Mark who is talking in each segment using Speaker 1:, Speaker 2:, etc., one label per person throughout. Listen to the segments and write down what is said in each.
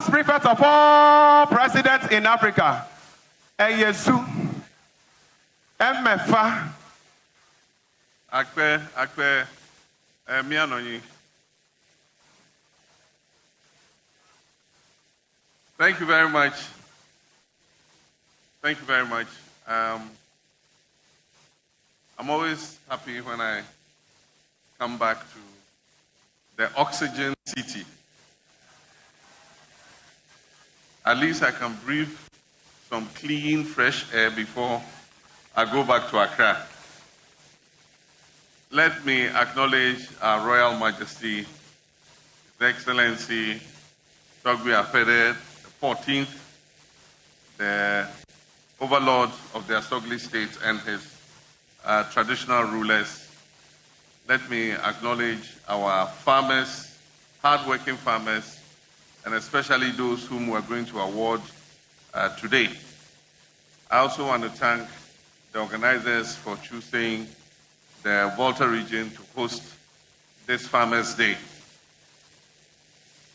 Speaker 1: most prefect of all presidents in Africa, Eyesu, Emefa,
Speaker 2: Akpe, Mianoyi. Thank you very much. Thank you very much. I'm always happy when I come back to the oxygen city. At least I can breathe some clean, fresh air before I go back to Accra. Let me acknowledge Our Royal Majesty, His Excellency Togbi Afede the 14th, the Overlord of the Asogli State and his traditional rulers. Let me acknowledge our farmers, hardworking farmers, and especially those whom we're going to award today. I also want to thank the organizers for choosing the Volta region to host this Farmers' Day.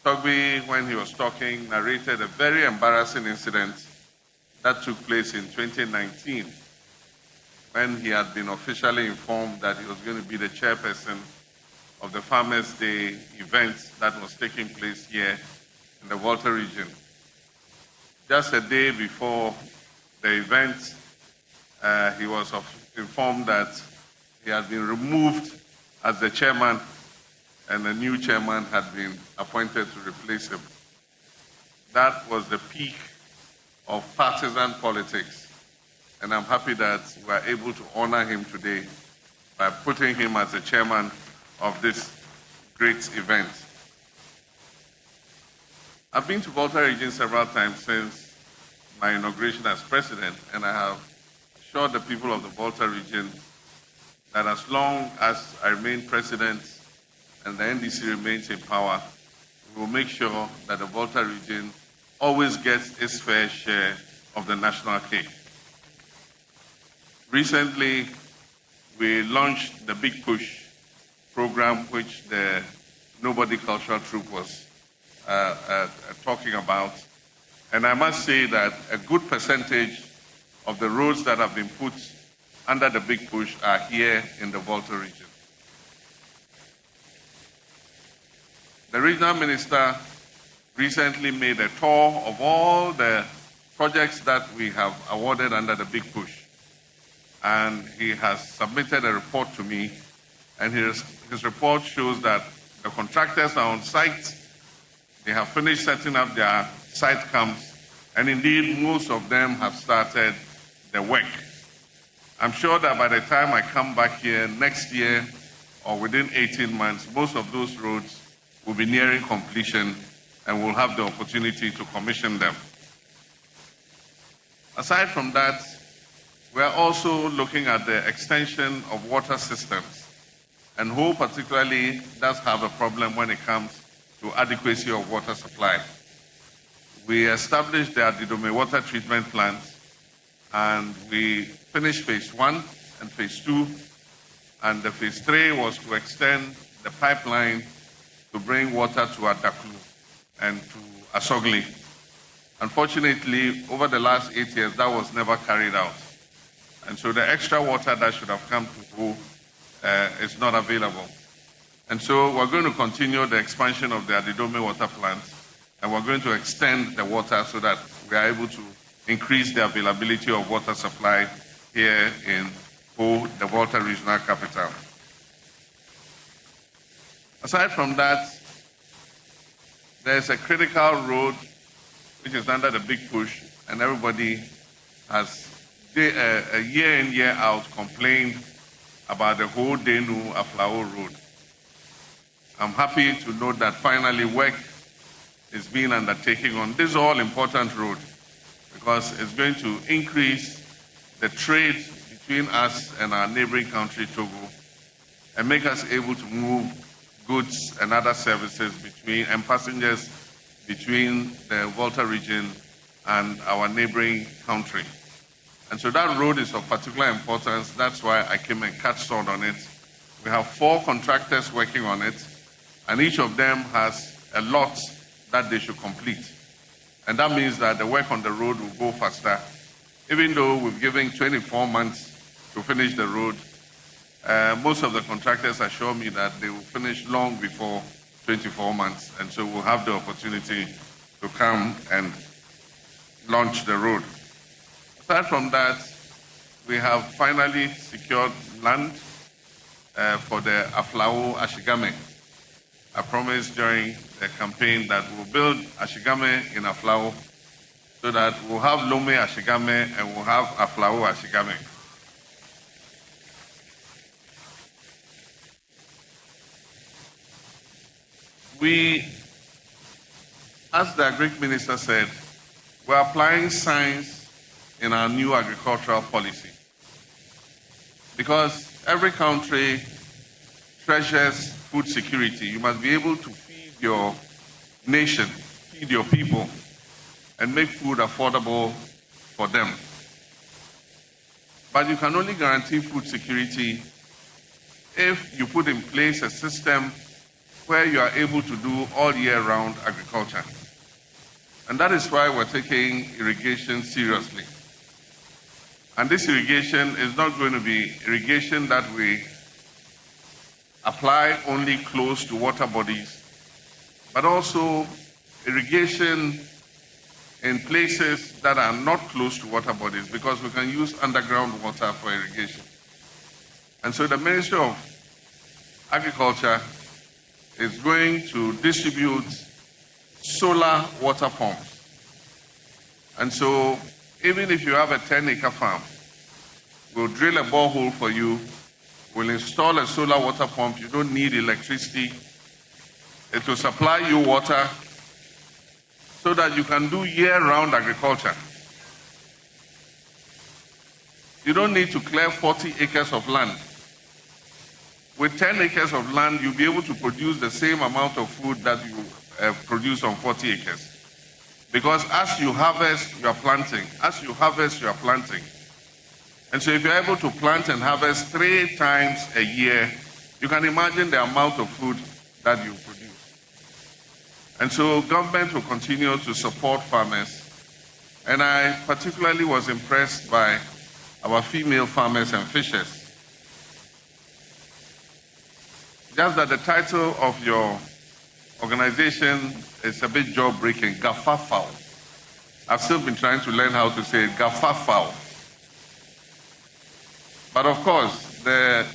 Speaker 2: Togbi, when he was talking, narrated a very embarrassing incident that took place in 2019 when he had been officially informed that he was going to be the chairperson of the Farmers' Day event that was taking place here in the Volta region. Just a day before the event, he was informed that he had been removed as the chairman and a new chairman had been appointed to replace him. That was the peak of partisan politics, and I'm happy that we're able to honor him today by putting him as the chairman of this great event. I've been to Volta region several times since my inauguration as president, and I have assured the people of the Volta region that as long as I remain president and the NDC remains in power, we will make sure that the Volta region always gets its fair share of the national cake. Recently, we launched the Big Push program, which the Nobody Cultural Troupe was talking about. And I must say that a good percentage of the roads that have been put under the Big Push are here in the Volta region. The regional minister recently made a tour of all the projects that we have awarded under the Big Push. And he has submitted a report to me, and his report shows that the contractors are on site. They have finished setting up their site camps, and indeed most of them have started the work. I'm sure that by the time I come back here next year or within 18 months, most of those roads will be nearing completion and we'll have the opportunity to commission them. Aside from that, we're also looking at the extension of water systems, and Ho particularly does have a problem when it comes to adequacy of water supply. We established the Adidome water treatment plant, and we finished phase 1 and phase 2, and the phase 3 was to extend the pipeline to bring water to Adaklu and to Asogli. Unfortunately, over the last 8 years, that was never carried out. And so the extra water that should have come to Ho is not available. And so we're going to continue the expansion of the Adidome water plant, and we're going to extend the water so that we are able to increase the availability of water supply here in Ho, the Volta regional capital. Aside from that, there's a critical road which is under the Big Push, and everybody has year in, year out complained about the whole Denu Aflao road. I'm happy to note that finally work is being undertaken on this all-important road, because it's going to increase the trade between us and our neighboring country, Togo, and make us able to move goods and other services and passengers between the Volta region and our neighboring country. And so that road is of particular importance. That's why I came and cut sword on it. We have 4 contractors working on it, and each of them has a lot that they should complete. And that means that the work on the road will go faster. Even though we've given 24 months to finish the road, most of the contractors assure me that they will finish long before 24 months. And so we'll have the opportunity to come and launch the road. Aside from that, we have finally secured land for the Aflao Ashigame. I promised during the campaign that we'll build Ashigame in Aflao so that we'll have Lome Ashigame and we'll have Aflao Ashigame. We, as the Agric Minister said, we're applying science in our new agricultural policy. Because every country treasures food security. You must be able to feed your nation, feed your people, and make food affordable for them. But you can only guarantee food security if you put in place a system where you are able to do all year round agriculture. And that is why we're taking irrigation seriously. And this irrigation is not going to be irrigation that we apply only close to water bodies, but also irrigation in places that are not close to water bodies, because we can use underground water for irrigation. And so the Ministry of Agriculture is going to distribute solar water pumps. And so even if you have a 10-acre farm, we'll drill a borehole for you, we'll install a solar water pump. You don't need electricity. It will supply you water so that you can do year-round agriculture. You don't need to clear 40 acres of land. With 10 acres of land, you'll be able to produce the same amount of food that you produce on 40 acres. Because as you harvest, you are planting. As you harvest, you are planting. And so if you're able to plant and harvest 3 times a year, you can imagine the amount of food that you produce. And so government will continue to support farmers. And I particularly was impressed by our female farmers and fishers. Just that the title of your organization is a bit jaw-breaking, Gafafao. I've still been trying to learn how to say it, Gafafao. But of course, the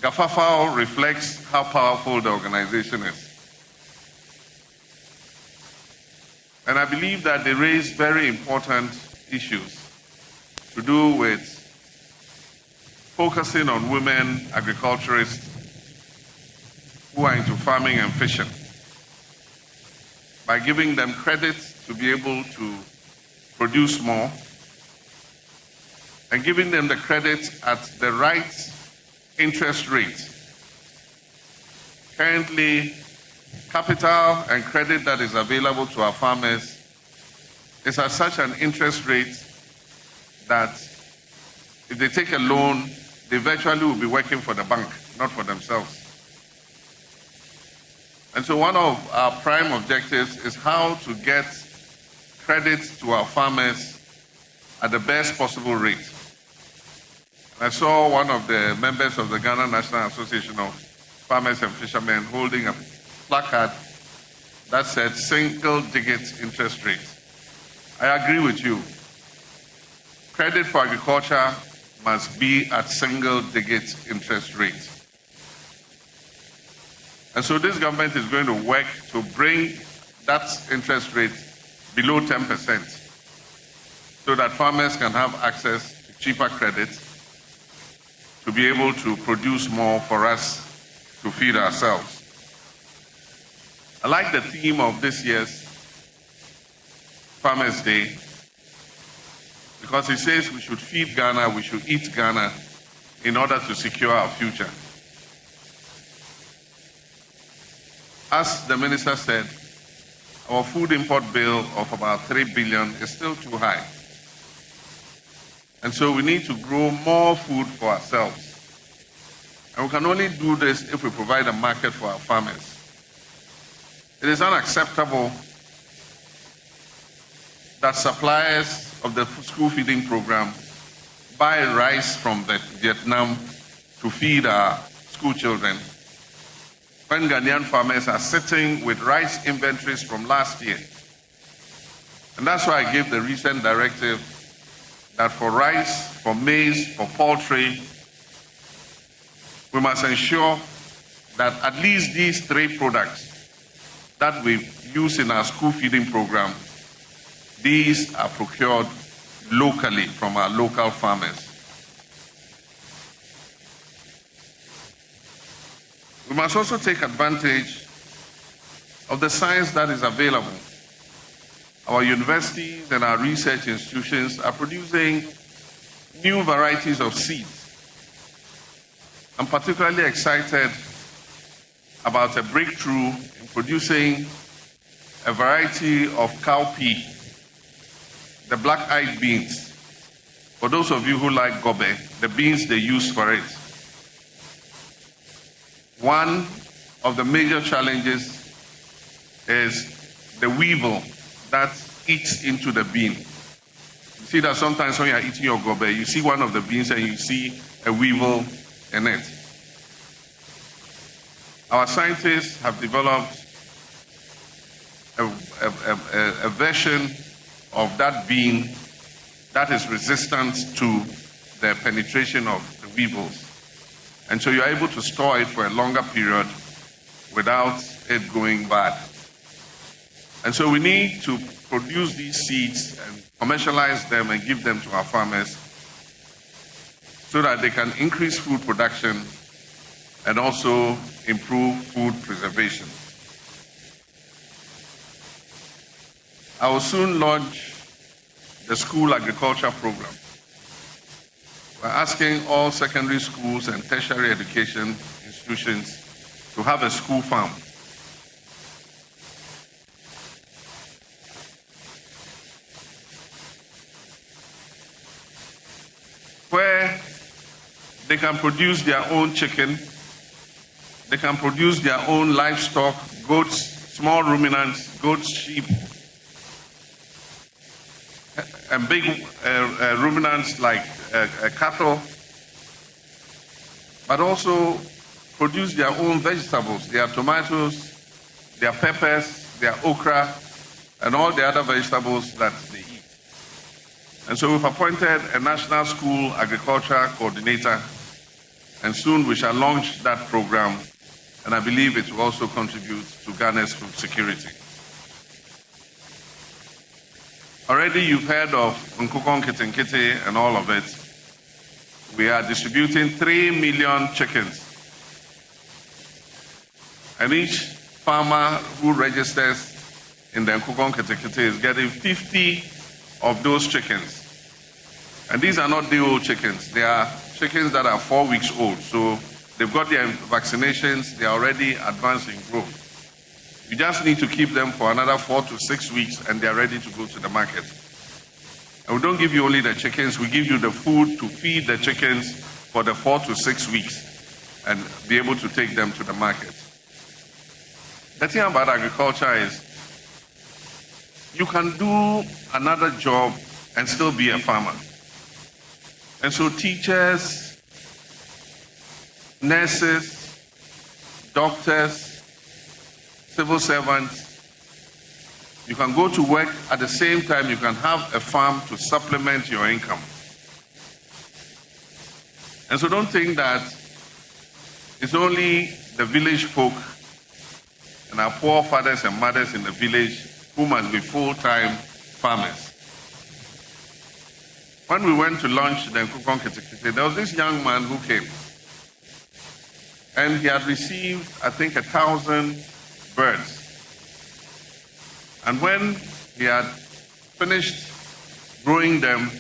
Speaker 2: Gafafao reflects how powerful the organization is. And I believe that they raise very important issues to do with focusing on women agriculturists who are into farming and fishing, by giving them credit to be able to produce more, and giving them the credit at the right interest rate. Currently, capital and credit that is available to our farmers is at such an interest rate that if they take a loan, they virtually will be working for the bank, not for themselves. And so one of our prime objectives is how to get credit to our farmers at the best possible rate. I saw one of the members of the Ghana National Association of Farmers and Fishermen holding a placard that said single-digit interest rate. I agree with you. Credit for agriculture must be at single-digit interest rate. And so this government is going to work to bring that interest rate below 10% so that farmers can have access to cheaper credit to be able to produce more for us to feed ourselves. I like the theme of this year's Farmers' Day because it says we should feed Ghana, we should eat Ghana in order to secure our future. As the minister said, our food import bill of about 3 billion is still too high. And so we need to grow more food for ourselves. And we can only do this if we provide a market for our farmers. It is unacceptable that suppliers of the school feeding program buy rice from Vietnam to feed our school children, when Ghanaian farmers are sitting with rice inventories from last year. And that's why I gave the recent directive that for rice, for maize, for poultry, we must ensure that at least these 3 products that we use in our school feeding program, these are procured locally from our local farmers. We must also take advantage of the science that is available. Our universities and our research institutions are producing new varieties of seeds. I'm particularly excited about a breakthrough in producing a variety of cowpea, the black-eyed beans. For those of you who like gobe, the beans they use for it. One of the major challenges is the weevil that eats into the bean. You see that sometimes when you are eating your gobe, you see one of the beans and you see a weevil in it. Our scientists have developed a version of that bean that is resistant to the penetration of the weevils. And so you're able to store it for a longer period without it going bad. And so we need to produce these seeds and commercialize them and give them to our farmers so that they can increase food production and also improve food preservation. I will soon launch the school agriculture program. We're asking all secondary schools and tertiary education institutions to have a school farm. Where they can produce their own chicken, they can produce their own livestock, goats, small ruminants, goats, sheep, and big ruminants like cattle, but also produce their own vegetables, their tomatoes, their peppers, their okra, and all the other vegetables that they eat. And so we've appointed a national school agriculture coordinator, and soon we shall launch that program, and I believe it will also contribute to Ghana's food security. Already you've heard of Nkukong Kitinkiti and all of it. We are distributing 3 million chickens. And each farmer who registers in the Nkukong Kitinkiti is getting 50 of those chickens. And these are not day-old chickens. They are chickens that are 4 weeks old. So they've got their vaccinations. They are already advanced in growth. You just need to keep them for another 4 to 6 weeks and they're ready to go to the market. And we don't give you only the chickens, we give you the food to feed the chickens for the 4 to 6 weeks and be able to take them to the market. The thing about agriculture is you can do another job and still be a farmer. And so teachers, nurses, doctors, civil servants, you can go to work at the same time you can have a farm to supplement your income. And so don't think that it's only the village folk and our poor fathers and mothers in the village who must be full-time farmers. When we went to launch the Nkukong Kitinkiti, there was this young man who came. And he had received, I think, 1,000 birds. And when he had finished growing them,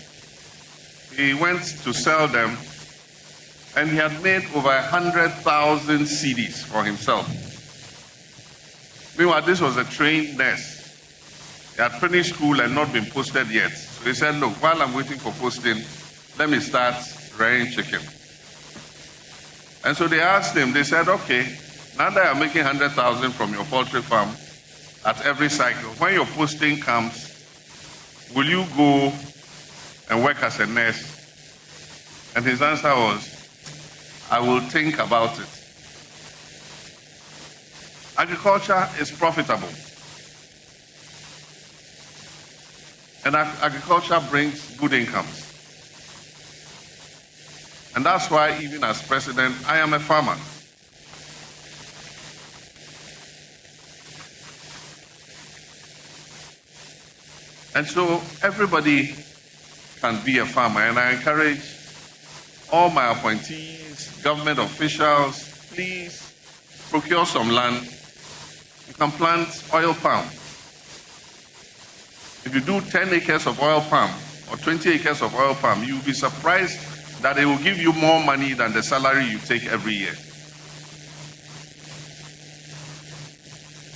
Speaker 2: he went to sell them, and he had made over 100,000 cedis for himself. Meanwhile, this was a trained nurse. He had finished school and not been posted yet. So he said, look, while I'm waiting for posting, let me start rearing chicken. And so they asked him, they said, okay, now that you're making 100,000 from your poultry farm at every cycle, when your posting comes, will you go and work as a nurse? And his answer was, I will think about it. Agriculture is profitable. And agriculture brings good incomes. And that's why, even as president, I am a farmer. And so everybody can be a farmer. And I encourage all my appointees, government officials, please procure some land. You can plant oil palm. If you do 10 acres of oil palm or 20 acres of oil palm, you'll be surprised that it will give you more money than the salary you take every year.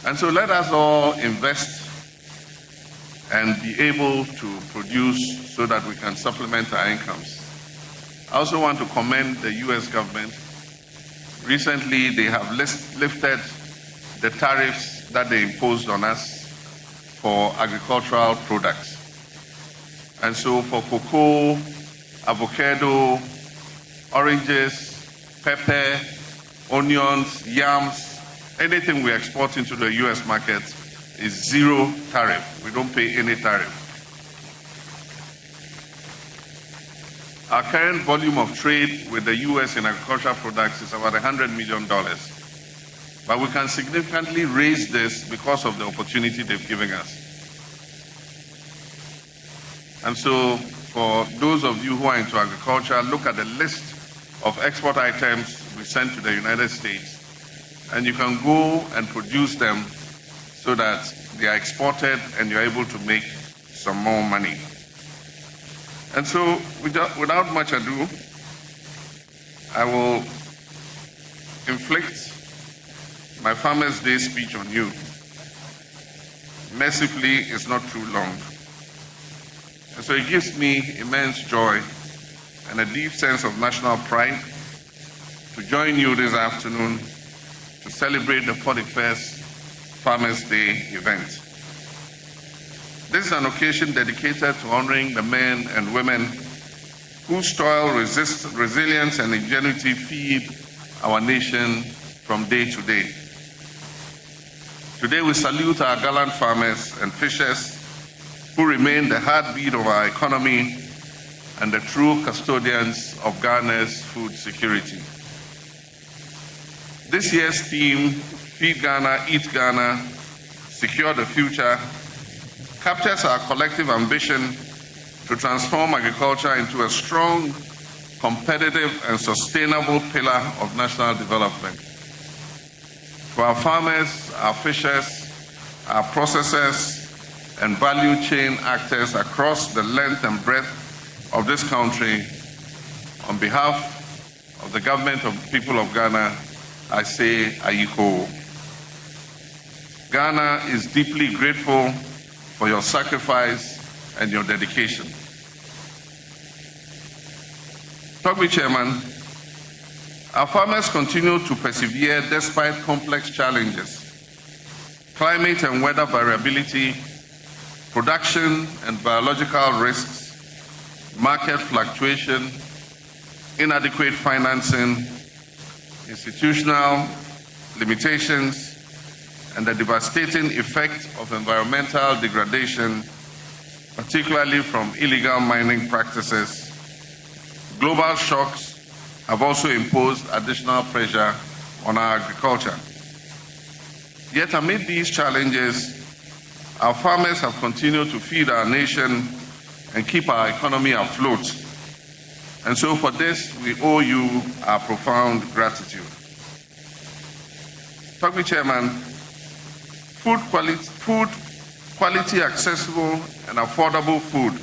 Speaker 2: And so let us all invest and be able to produce so that we can supplement our incomes. I also want to commend the US government. Recently, they have lifted the tariffs that they imposed on us for agricultural products. And so for cocoa, avocado, oranges, pepper, onions, yams, anything we export into the US market is zero tariff. We don't pay any tariff. Our current volume of trade with the US in agricultural products is about $100 million. But we can significantly raise this because of the opportunity they've given us. And so, for those of you who are into agriculture, look at the list of export items we send to the United States, and you can go and produce them so that they are exported and you're able to make some more money. And so, without much ado, I will inflict my Farmers' Day speech on you. Mercifully, it's not too long. And so it gives me immense joy and a deep sense of national pride to join you this afternoon to celebrate the 41st Farmers' Day event. This is an occasion dedicated to honoring the men and women whose toil, resilience, and ingenuity feed our nation from day to day. Today we salute our gallant farmers and fishers who remain the heartbeat of our economy and the true custodians of Ghana's food security. This year's theme, Feed Ghana, Eat Ghana, Secure the Future, captures our collective ambition to transform agriculture into a strong, competitive, and sustainable pillar of national development. For our farmers, our fishers, our processors, and value chain actors across the length and breadth of this country, on behalf of the government of the people of Ghana, I say Ayiko. Ghana is deeply grateful for your sacrifice and your dedication. Talk Chairman, our farmers continue to persevere despite complex challenges. Climate and weather variability, production and biological risks, market fluctuation, inadequate financing, institutional limitations, and the devastating effect of environmental degradation, particularly from illegal mining practices. Global shocks have also imposed additional pressure on our agriculture. Yet amid these challenges, our farmers have continued to feed our nation and keep our economy afloat. And so for this, we owe you our profound gratitude. Talk Chairman, food quality, accessible, and affordable food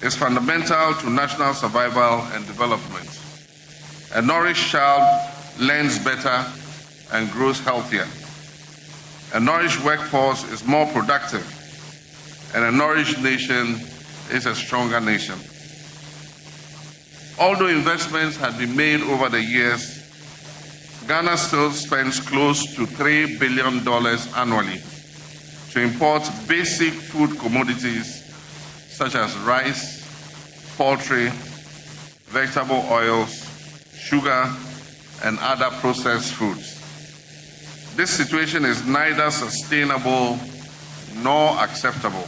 Speaker 2: is fundamental to national survival and development. A nourished child learns better and grows healthier. A nourished workforce is more productive, and a nourished nation is a stronger nation. Although investments have been made over the years, Ghana still spends close to $3 billion annually to import basic food commodities such as rice, poultry, vegetable oils, sugar, and other processed foods. This situation is neither sustainable nor acceptable.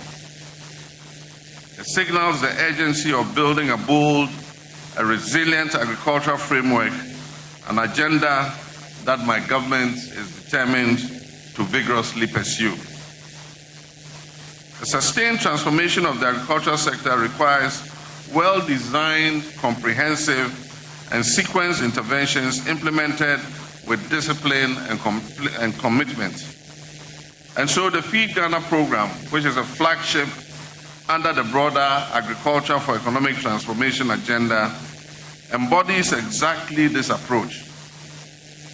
Speaker 2: It signals the urgency of building a bold, a resilient agricultural framework, an agenda that my government is determined to vigorously pursue. A sustained transformation of the agricultural sector requires well-designed, comprehensive, and sequenced interventions implemented with discipline and commitment. And so the Feed Ghana program, which is a flagship under the broader Agriculture for Economic Transformation agenda, embodies exactly this approach.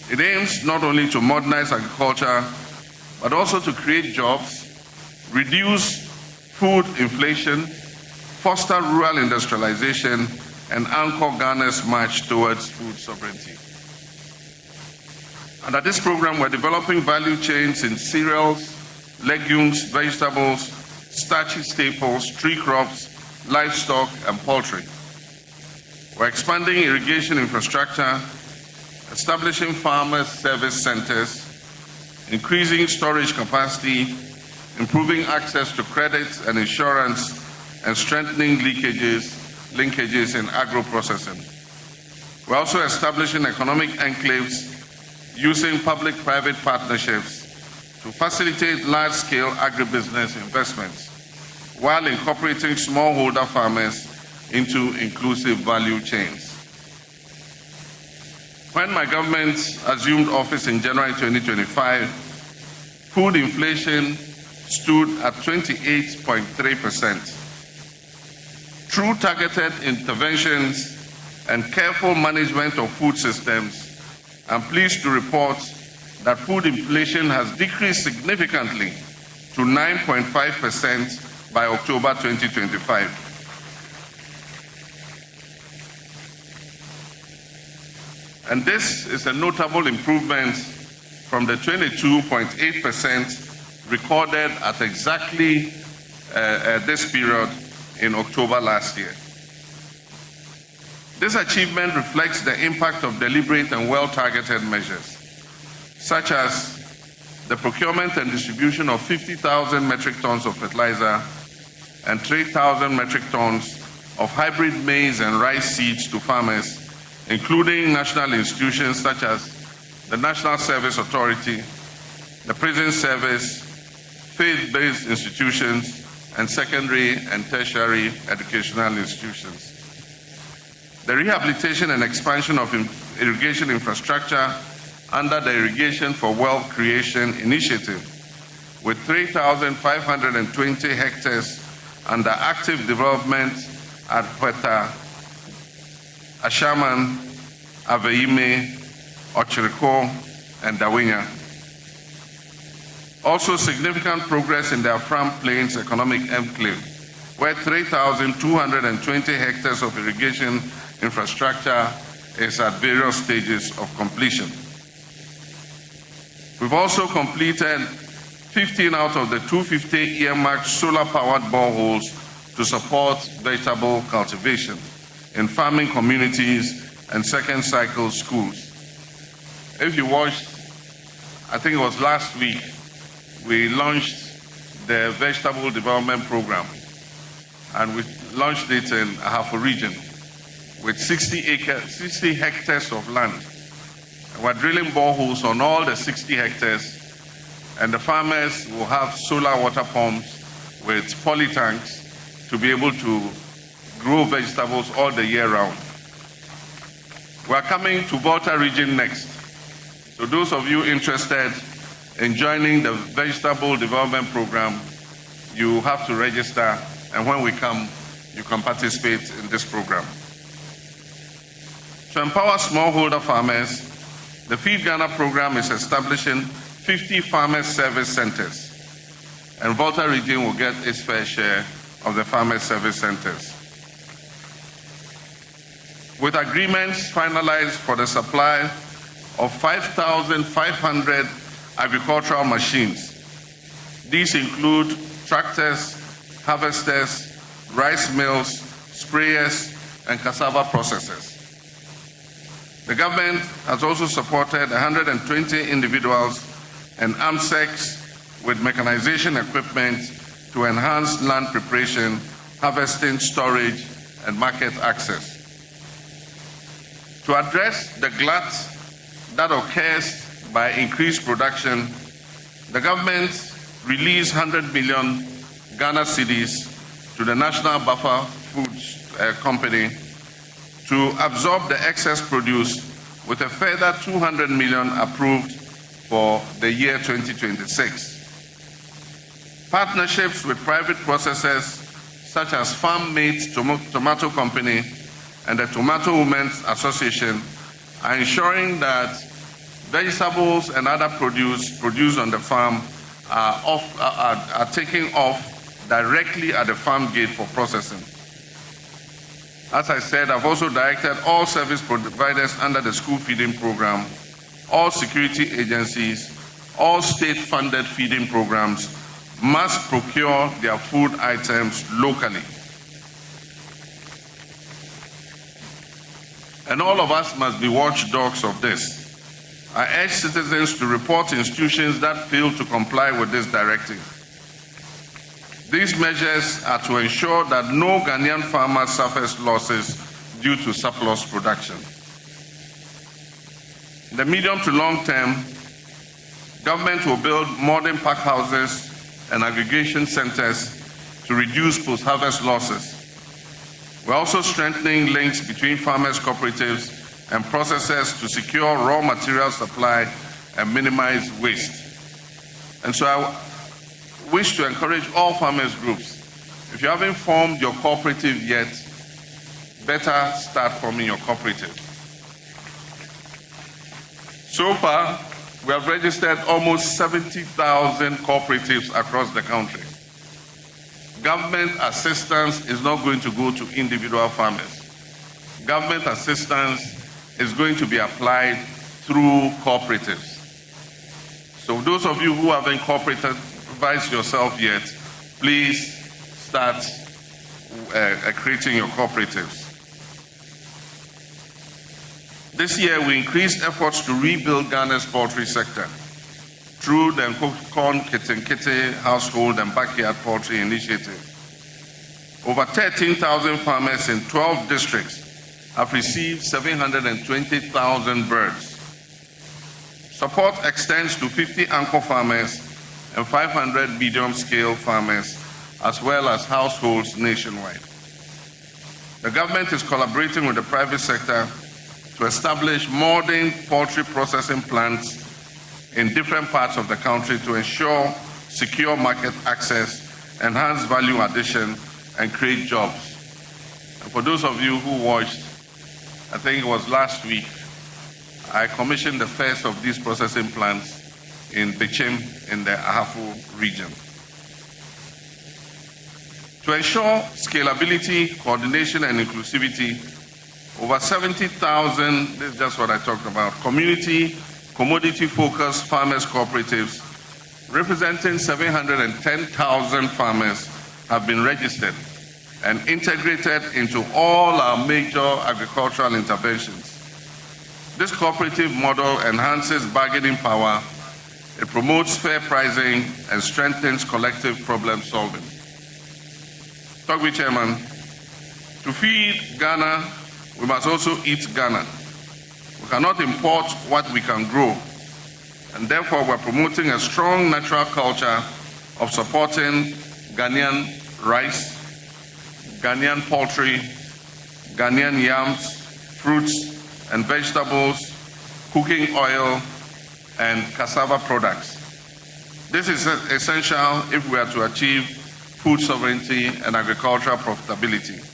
Speaker 2: It aims not only to modernize agriculture, but also to create jobs, reduce food inflation, foster rural industrialization, and anchor Ghana's march towards food sovereignty. Under this program, we're developing value chains in cereals, legumes, vegetables, starchy staples, tree crops, livestock, and poultry. We're expanding irrigation infrastructure, establishing farmers' service centers, increasing storage capacity, improving access to credit and insurance, and strengthening linkages in agro-processing. We're also establishing economic enclaves using public-private partnerships to facilitate large-scale agribusiness investments while incorporating smallholder farmers into inclusive value chains. When my government assumed office in January 2025, food inflation stood at 28.3%. Through targeted interventions and careful management of food systems, I'm pleased to report that food inflation has decreased significantly to 9.5% by October 2025. And this is a notable improvement from the 22.8% recorded at exactly this period in October last year. This achievement reflects the impact of deliberate and well-targeted measures, such as the procurement and distribution of 50,000 metric tons of fertilizer and 3,000 metric tons of hybrid maize and rice seeds to farmers, including national institutions such as the National Service Authority, the Prison Service, faith-based institutions, and secondary and tertiary educational institutions. The rehabilitation and expansion of irrigation infrastructure under the Irrigation for Wealth Creation initiative, with 3,520 hectares under active development at Volta, Ashaman, Aveime, Ochiriko, and Dawinya. Also significant progress in the Afram Plains Economic Enclave, where 3,220 hectares of irrigation infrastructure is at various stages of completion. We've also completed 15 out of the 250 earmarked solar-powered boreholes to support vegetable cultivation in farming communities and second cycle schools. If you watched, I think it was last week, we launched the Vegetable Development Program, and we launched it in Volta Region with 60 hectares of land. And we're drilling boreholes on all the 60 hectares, and the farmers will have solar water pumps with poly tanks to be able to grow vegetables all the year round. We're coming to Volta Region next. So those of you interested in joining the Vegetable Development Program, you have to register, and when we come, you can participate in this program. To empower smallholder farmers, the Feed Ghana program is establishing 50 farmers service centers, and Volta Region will get its fair share of the farmers service centers. With agreements finalized for the supply of 5,500 agricultural machines. These include tractors, harvesters, rice mills, sprayers, and cassava processors. The government has also supported 120 individuals and AMSECs with mechanization equipment to enhance land preparation, harvesting, storage, and market access. To address the glut that occurs by increased production, the government released 100 million Ghana cedis to the National Buffer Foods Company to absorb the excess produce, with a further 200 million approved for the year 2026. Partnerships with private processors such as Farm Mates Tomato Company and the Tomato Women's Association are ensuring that vegetables and other produce produced on the farm are taken off directly at the farm gate for processing. As I said, I've also directed all service providers under the school feeding program, all security agencies, all state-funded feeding programs must procure their food items locally. And all of us must be watchdogs of this. I urge citizens to report institutions that fail to comply with this directive. These measures are to ensure that no Ghanaian farmer suffers losses due to surplus production. In the medium to long term, government will build modern pack houses and aggregation centers to reduce post-harvest losses. We're also strengthening links between farmers' cooperatives and processors to secure raw material supply and minimize waste. And so I wish to encourage all farmers groups, if you haven't formed your cooperative yet, better start forming your cooperative. So far, we have registered almost 70,000 cooperatives across the country. Government assistance is not going to go to individual farmers. Government assistance is going to be applied through cooperatives. So those of you who haven't cooperativized yourself yet, please start creating your cooperatives. This year, we increased efforts to rebuild Ghana's poultry sector through the Corn Kitten Household and Backyard Poultry Initiative. Over 13,000 farmers in 12 districts have received 720,000 birds. Support extends to 50 anchor farmers and 500 medium-scale farmers, as well as households nationwide. The government is collaborating with the private sector to establish modern poultry processing plants in different parts of the country to ensure secure market access, enhance value addition, and create jobs. And for those of you who watched, I think it was last week, I commissioned the first of these processing plants in Bichim in the Ahafo region. To ensure scalability, coordination, and inclusivity, over 70,000, this is just what I talked about, commodity-focused farmers cooperatives representing 710,000 farmers have been registered and integrated into all our major agricultural interventions. This cooperative model enhances bargaining power, it promotes fair pricing, and strengthens collective problem solving. Togbi Chairman, to feed Ghana, we must also eat Ghana. We cannot import what we can grow, and therefore we're promoting a strong natural culture of supporting Ghanaian rice, Ghanaian poultry, Ghanaian yams, fruits and vegetables, cooking oil, and cassava products. This is essential if we are to achieve food sovereignty and agricultural profitability.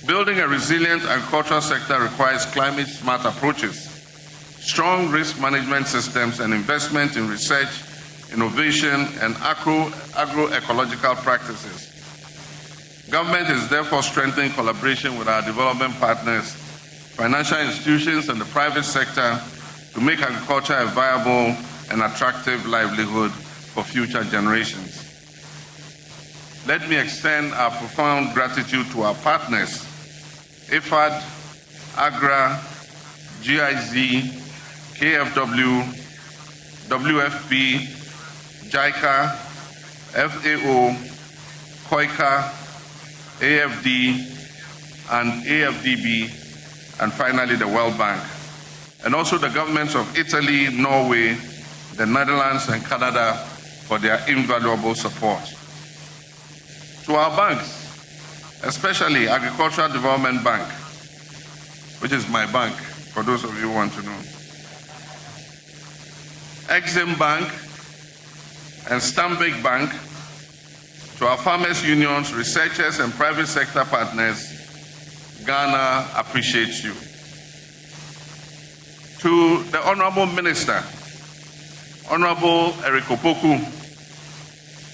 Speaker 2: Building a resilient agricultural sector requires climate-smart approaches, strong risk management systems, and investment in research, innovation, and agroecological practices. Government is therefore strengthening collaboration with our development partners, financial institutions, and the private sector to make agriculture a viable and attractive livelihood for future generations. let me extend our profound gratitude to our partners, IFAD, AGRA, GIZ, KFW, WFP, JICA, FAO, COICA, AFD, and AFDB, and finally the World Bank, and also the governments of Italy, Norway, the Netherlands, and Canada for their invaluable support. To our banks, especially Agricultural Development Bank, which is my bank, for those of you who want to know, Exim Bank, and Stanbic Bank, to our farmers' unions, researchers, and private sector partners, Ghana appreciates you. To the Honorable Minister, Honorable Eric Opoku,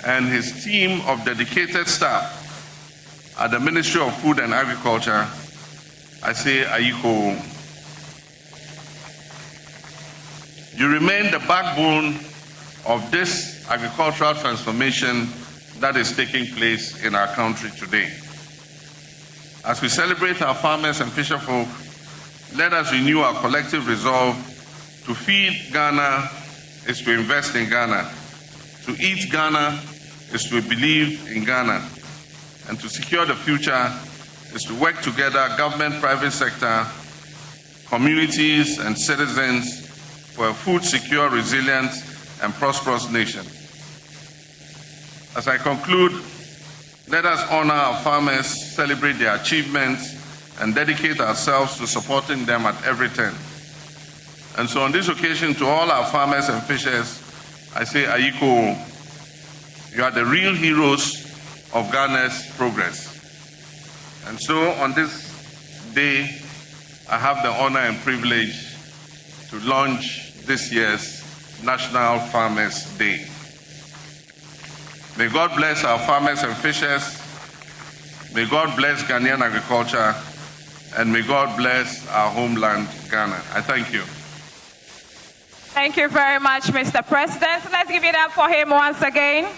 Speaker 2: and his team of dedicated staff at the Ministry of Food and Agriculture, I say Ayiko. You remain the backbone of this agricultural transformation that is taking place in our country today. As we celebrate our farmers and fisherfolk, let us renew our collective resolve to feed Ghana is to invest in Ghana, to eat Ghana is to believe in Ghana, and to secure the future is to work together, government, private sector, communities, and citizens for a food secure, resilient, and prosperous nation. As I conclude, let us honor our farmers, celebrate their achievements, and dedicate ourselves to supporting them at every turn. And so on this occasion, to all our farmers and fishers, I say, Ayiko, you are the real heroes of Ghana's progress. And so on this day, I have the honor and privilege to launch this year's National Farmers Day. May God bless our farmers and fishers. May God bless Ghanaian agriculture. And may God bless our homeland, Ghana. I thank you.
Speaker 3: Thank you very much, Mr. President. Let's give it up for him once again.